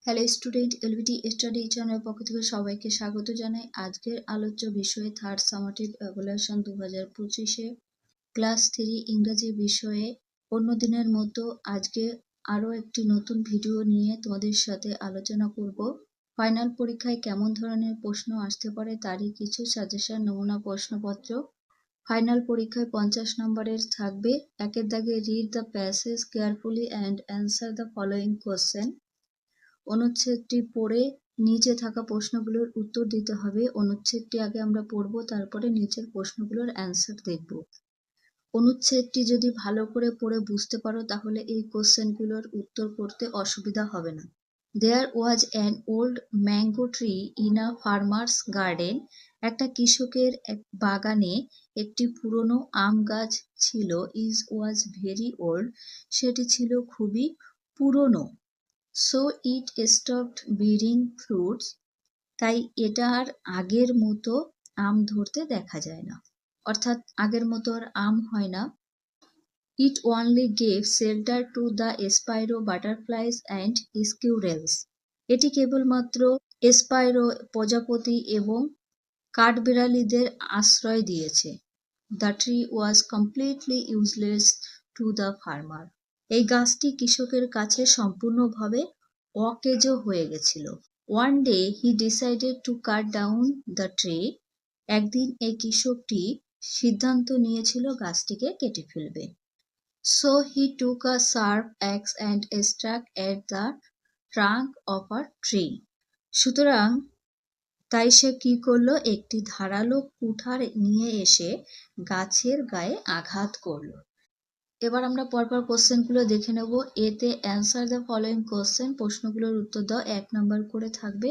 Hello student, LBT study channel পক্ষ থেকে সবাইকে স্বাগত জানাই। আজকের আলোচ্য বিষয় থার্ড সামাটিভ এভালুয়েশন 2025-এ ক্লাস 3 ইংরেজি বিষয়ে অন্যদিনের মতো আজকে আরও একটি নতুন ভিডিও নিয়ে তোমাদের সাথে আলোচনা করব। ফাইনাল পরীক্ষায় কেমন ধরনের প্রশ্ন আসতে পারে তারই কিছু সাজেশন নমুনা প্রশ্নপত্র। ফাইনাল পরীক্ষায় 50 নম্বরের থাকবে। একের দাগে read the passage carefully and answer the following question. অনুচ্ছেদটি পড়ে নিচে থাকা প্রশ্নগুলোর উত্তর দিতে হবে। অনুচ্ছেদটি আগে আমরা পড়ব, তারপরে নিচের প্রশ্নগুলোর অ্যান্সার দেখব। অনুচ্ছেদটি যদি ভালো করে পড়ে বুঝতে পারো তাহলে এই কোশ্চেনগুলোর উত্তর করতে অসুবিধা হবে না। There was an old mango tree in a farmer's garden. একটা কৃষকের এক বাগানে একটি পুরনো আম গাছ ছিল। It was very old. সেটি ছিল খুবই পুরনো। So it stopped bearing fruits. তাই এটা আর আগের মতো আম ধরতে দেখা যায় না, অর্থাৎ আগের মতো আর আম হয় না। It only gave shelter to the sparrow butterflies and squirrels. এটি কেবলমাত্র স্পাইরো প্রজাপতি এবং কাঠবিড়ালিদের আশ্রয় দিয়েছে। The tree was completely useless to the farmer. এই গাছটি কৃষকের কাছে সম্পূর্ণভাবে অকেজ হয়ে গেছিল। One day he decided to cut down the tree. একদিন এই কৃষকটি সিদ্ধান্ত নিয়েছিল গাছটিকে কেটে ফেলবে। So he took a sharp axe and struck at the trunk of a tree. সুতরাং তাই সে কি করলো, একটি ধারালো কুঠার নিয়ে এসে গাছের গায়ে আঘাত করলো। এবার আমরা পরপর কোশ্চেনগুলো দেখে নেব। এতে অ্যান্সার দ্য ফলোয়িং কোশ্চেন, প্রশ্নগুলোর উত্তর দাও। 1 নাম্বার করে থাকবে।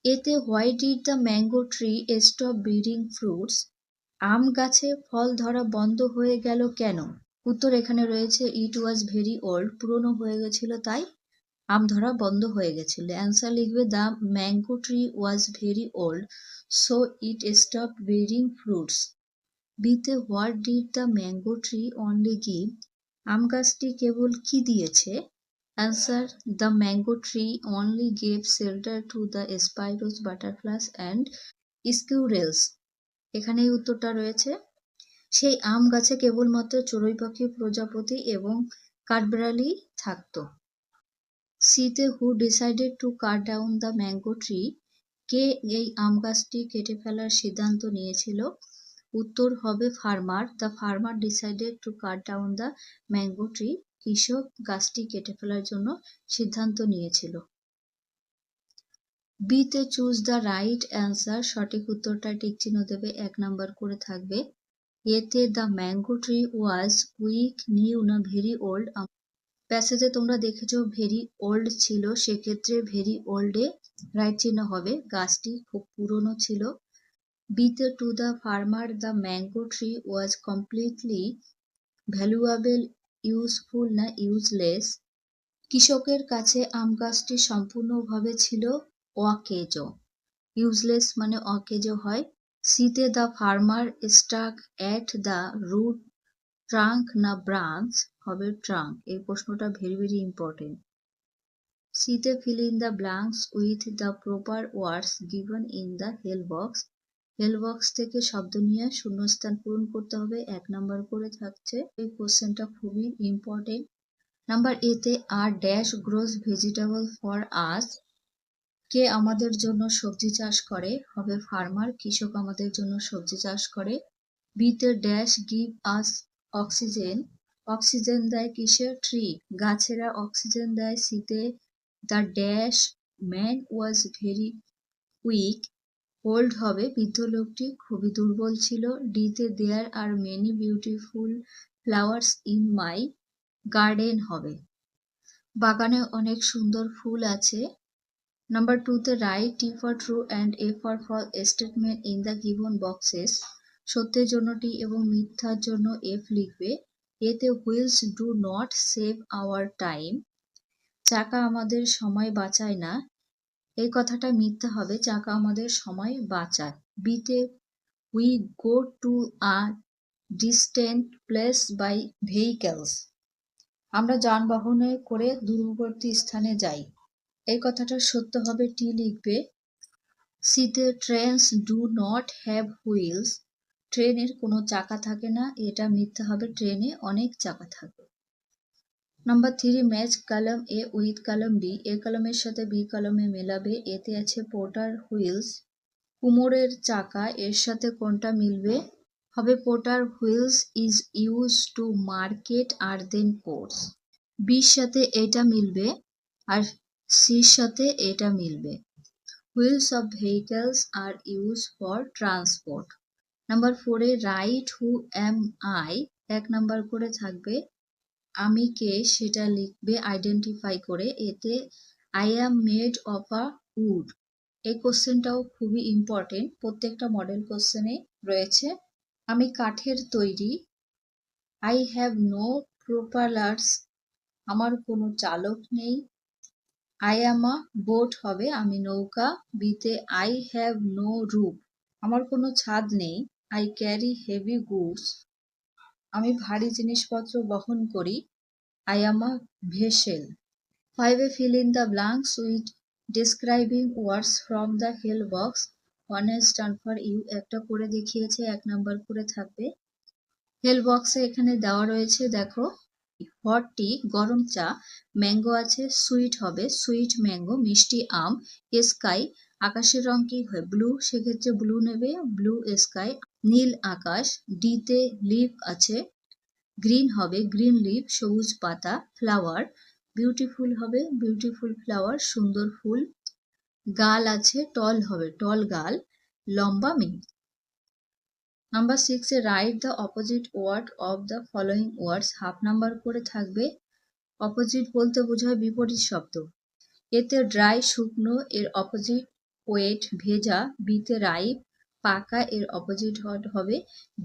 এতে why did the mango tree stop bearing fruits? আম গাছে ফল ধরা বন্ধ হয়ে গেল কেন? উত্তর এখানে রয়েছে ইট ওয়াজ ভেরি ওল্ড, পুরনো হয়ে গেছিল তাই আম ধরা বন্ধ হয়ে গেছিল। অ্যান্সার লিখবে the mango tree was very old so it stop bearing fruits. বিতে what did the mango tree only give? আম গাছটি কেবল কি দিয়েছে? Answer the mango tree only gave shelter to the sparrows butterflies and squirrels. এখানে এই উত্তরটা রয়েছে। সেই আম গাছে কেবলমাত্র চড়ুই পাখি, প্রজাপতি এবং কাঠবিড়ালি থাকতো। সিতে who decided to cut down the mango tree? কে এই আম গাছটি কেটে ফেলার সিদ্ধান্ত নিয়েছিল? উত্তর হবে farmer. The farmer decided to cut down the mango tree. কৃষক গাছটি কেটে ফেলার জন্য সিদ্ধান্ত নিয়েছিল। বিতে চুজ দ্য রাইট অ্যান্সার, সঠিক উত্তরটা টিক চিহ্ন দেবে, 1 নাম্বার করে থাকবে। এতে the mango tree was weak, new না ভেরি ওল্ড? প্যাসেজে তোমরা দেখেছো ভেরি ওল্ড ছিল, সেক্ষেত্রে ভেরি ওল্ডে রাইট চিহ্ন হবে, গাছটি খুব পুরনো ছিল। বিতে to the farmer the mango tree was completely valuable, useful না ইউজলেস? কৃষকের কাছে আম গাছটি সম্পূর্ণভাবে ছিল অকেজ, ইউজলেস মানে অকেজ হয়। সিতে the farmer stuck at the root, trunk না ব্রাঞ্চ? হবে ট্রাঙ্ক। এই প্রশ্নটা ভেরি ভেরি ইম্পর্টেন্ট। সিতে fill in the blanks with the proper words given in the help box. Help box থেকে শব্দ নিয়ে শূন্যস্থান পূরণ করতে হবে, 1 নাম্বার করে থাকছে। এই কোশ্চেনটা খুবই ইম্পর্টেন্ট। নাম্বার এতে আর dash grows vegetable for us? কে আমাদের জন্য সবজি চাষ করে? হবে ফার্মার, কৃষক আমাদের জন্য সবজি চাষ করে। বিতে dash give us oxygen? Oxygen দেয় কিসের? ট্রি, গাছেরা অক্সিজেন দেয়। সিতে the dash man was very weak, old হবে, বৃদ্ধ লোকটি খুবই দুর্বল ছিল। ডিতে there are many beautiful flowers in my garden হবে, বাগানে অনেক সুন্দর ফুল আছে। নাম্বার 2তে write T for true and F for false statement in the given boxes. সত্যের জন্য টি এবং মিথ্যার জন্য এফ লিখবে। এতে wheels do not save our time? চাকা আমাদের সময় বাঁচায় না, এই কথাটা মিথ্যা হবে, চাকা আমাদের সময় বাঁচায়। বিতে we go to a distant place by vehicles? আমরা যানবাহনে করে দূরবর্তী স্থানে যাই। এই কথাটা সত্য হবে, টি লিখবে। সিতে trains do not have wheels, ট্রেনের কোনো চাকা থাকে না, এটা মিথ্যা হবে, ট্রেনে অনেক চাকা থাকে। নাম্বার 3, ম্যাচ কলম এ উইথ কলম বি, এ কলমের সাথে বি কলমে মেলাবে। এতে আছে পোর্টার হুইলস, কুমোরের চাকা, এর সাথে কোনটা মিলবে? হবে porter wheels is use to market earthen ports. বির সাথে এটা মিলবে আর সির সাথে এটা মিলবে। হুইলস অফ ভেহিকলস আর ইউজ ফর ট্রান্সপোর্ট। নাম্বার 4 এ write who am I, 1 number করে থাকবে আমি কে, সেটা লিখবে আইডেন্টিফাই করে। এতে I am made of a wood, এই কোশ্চেনটাও খুবই ইম্পর্টেন্ট, প্রত্যেকটা মডেল কোশ্চেনে রয়েছে। আমি কাঠের তৈরি। আই হ্যাভ নো প্রোপালার্স, আমার কোনো চালক নেই। আই অ্যাম আ বোট হবে আমি নৌকা। বিতে আই হ্যাভ নো রুফ, আমার কোনো ছাদ নেই। আই ক্যারি হেভি গুডস, আমি ভারী জিনিসপত্র বহন করি। I am a vessel. 5 A fill in the blanks with describing words from the help box. 1 is done for you, একটা করে দেখিয়েছে, 1 নাম্বার করে থাকবে। হেল্প বক্সে এখানে দেওয়া রয়েছে, দেখো। হট টি গরম চা, ম্যাঙ্গো আছে সুইট হবে সুইট ম্যাঙ্গো, মিষ্টি আম। স্কাই আকাশের রং কি হয়? ব্লু, সেক্ষেত্রে ব্লু নেবে, ব্লু স্কাই। নীল আকাশ। ডিতে লিভ আছে, গ্রিন হবে গ্রিন লিভ, সবুজ পাতা। ফ্লাওয়ার বিউটিফুল হবে বিউটিফুল ফ্লাওয়ার, সুন্দর ফুল। গাল আছে, টল হবে টল গাল, লম্বা মেয়ে। নাম্বার 6 এ write the opposite word of the following words, half number করে থাকবে। অপোজিট বলতে বোঝায় বিপরীত শব্দ। এতে ড্রাই শুকনো, এর অপোজিট ওয়েট ভেজা। বিতে রাইপ পাকা, এর অপোজিট হবে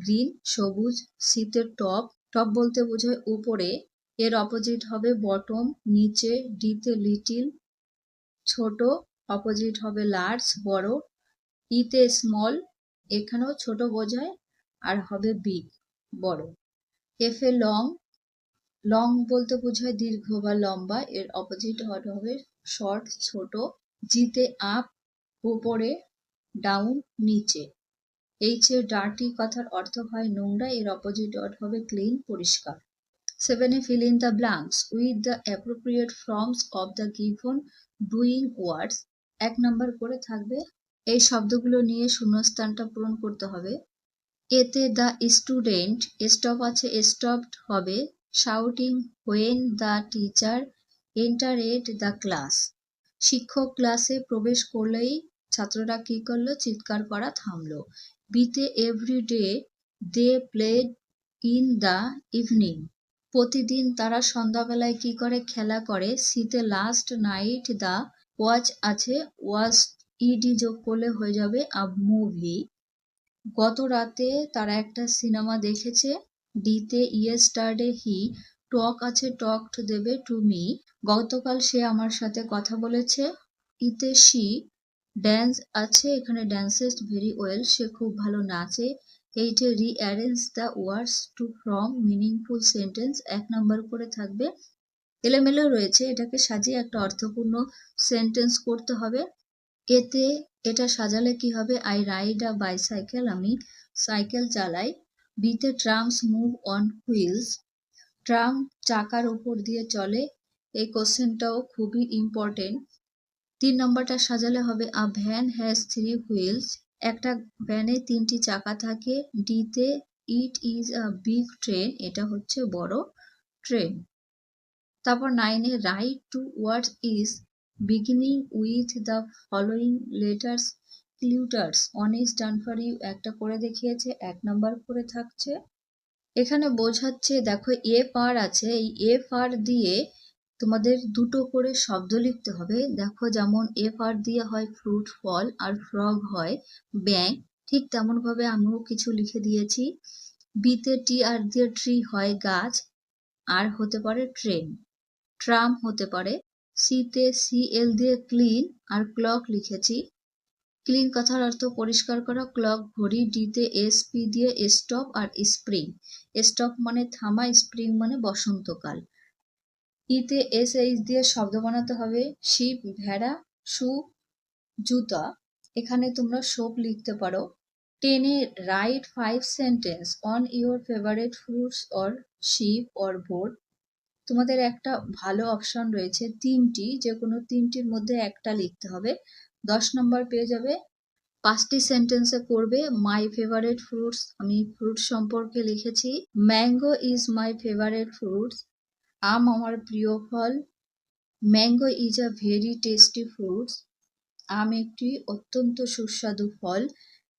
গ্রিন সবুজ। সিতে টপ, টপ বলতে বোঝায় উপরে, এর অপোজিট হবে বটম নিচে। ডিতে লিটিল ছোট, অপোজিট হবে লার্জ বড়। ইতে স্মল, এখানেও ছোট বোঝায় আর হবে বিগ বড়। এফে লং, লং বলতে বোঝায় দীর্ঘ বা লম্বা, এর অপোজিট হবে শর্ট ছোট। জিতে আপ উপরে, ডাউন নিচে। এইচ এ ডার্টি কথার অর্থ হয় নোংরা, এর অপোজিট ওয়ার্ড হবে ক্লিন পরিষ্কার। 7 এ fill in the blanks with the appropriate forms of the given doing words, 1 number করে থাকবে। এই শব্দগুলো নিয়ে শূন্যস্থানটা পূরণ করতে হবে। এতে দ্য স্টুডেন্ট, স্টপ আছে স্টপড হবে shouting when the teacher এন্টারেড the class, শিক্ষক ক্লাসে প্রবেশ করলেই ছাত্ররা কি করলো? চিৎকার করা থামলো। বিতে every day they played in the evening, প্রতিদিন তারা সন্ধ্যাবেলায় কি করে? খেলা করে। সিতে লাস্ট নাইট দ্য ওয়াচ আছে, ওয়াচ ইডি যোগ করলে হয়ে যাবে আ মুভি, গত রাতে তারা একটা সিনেমা দেখেছে। ডিতে ইয়েস্টারডে হি টক আছে, টকড দেবে টু মি, গতকাল সে আমার সাথে কথা বলেছে। ইতে শি ড্যান্স আছে, এখানে ড্যান্সেস ভেরি ওয়েল, সে খুব ভালো নাচে। এইটে rearrange the words two from meaningful sentence, 1 number করে থাকবে। এলোমেলো রয়েছে, এটাকে সাজিয়ে একটা অর্থপূর্ণ সেন্টেন্স করতে হবে। এতে এটা সাজালে কি হবে? আই রাইড আ বাইসাইকেল, আমি সাইকেল চালাই। বিতে trams move on wheels, tram চাকার উপর দিয়ে চলে, এই কোশ্চেনটাও খুবই ইম্পর্টেন্ট। 3 নম্বরটা সাজালে হবে আ ভ্যান হ্যাজ 3 হুইলস, একটা ভ্যানে 3টি চাকা থাকে। ডিতে it is a big train, এটা হচ্ছে বড় ট্রেন। তারপর 9 এ write two word is beginning with the following letters clusters, 1 is done for you, একটা করে দেখিয়েছে, 1 নাম্বার করে থাকছে। এখানে বোঝাচ্ছে, দেখো এফ আর আছে, এই এফ আর দিয়ে তোমাদের দুটো করে শব্দ লিখতে হবে। দেখো যেমন এফ আর দিয়ে হয় ফ্রুট ফল, আর ফ্রগ হয় ব্যাঙ, ঠিক তেমন ভাবে আমিও কিছু লিখে দিয়েছি। বিতে টি আর দিয়ে ট্রি হয় গাছ, আর হতে পারে ট্রেন, ট্রাম হতে পারে। সিতে সিএল দিয়ে ক্লিন আর ক্লক লিখেছি, ক্লিন কথার অর্থ পরিষ্কার করা, ক্লক ঘড়ি। ডিতে এসপি দিয়ে স্টপ আর স্প্রিং, স্টপ মানে থামা, স্প্রিং মানে বসন্তকাল। ইতে এস এইচ দিয়ে শব্দ বানাতে হবে। শিপ, ভেড়া, শু, জুতা। এখানে তোমরা সোপ লিখতে পারো। 10 write 5 sentence on your favourite fruits or ship or boat. তোমাদের একটা ভালো অপশন রয়েছে, তিনটি, যে কোনো তিনটির মধ্যে একটা লিখতে হবে। 10 নম্বর পেয়ে যাবে। 5টি সেন্টেন্সে করবে। মাই ফেভারিট ফ্রুটস, আমি ফ্রুট সম্পর্কে লিখেছি। Mango is my favourite fruits, আম আমার প্রিয় ফল। Mango is a very tasty fruits, আম একটি অত্যন্ত সুস্বাদু ফল।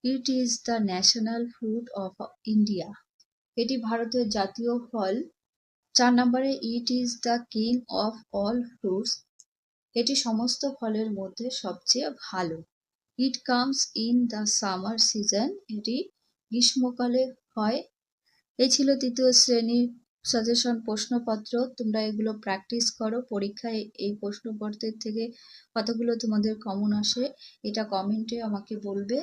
It is the national fruit of India, এটি ভারতের জাতীয় ফল। 4 নম্বরে it is the king of all fruits, এটি সমস্ত ফলের মধ্যে সবচেয়ে ভালো। It comes in the summer season, এটি গ্রীষ্মকালে হয়। এই ছিল তৃতীয় শ্রেণীর সাজেশন প্রশ্নপত্র। তোমরা এগুলো প্র্যাকটিস করো, পরীক্ষায় এই প্রশ্নপত্রের থেকে কতগুলো তোমাদের কমন আসে এটা কমেন্টে আমাকে বলবে।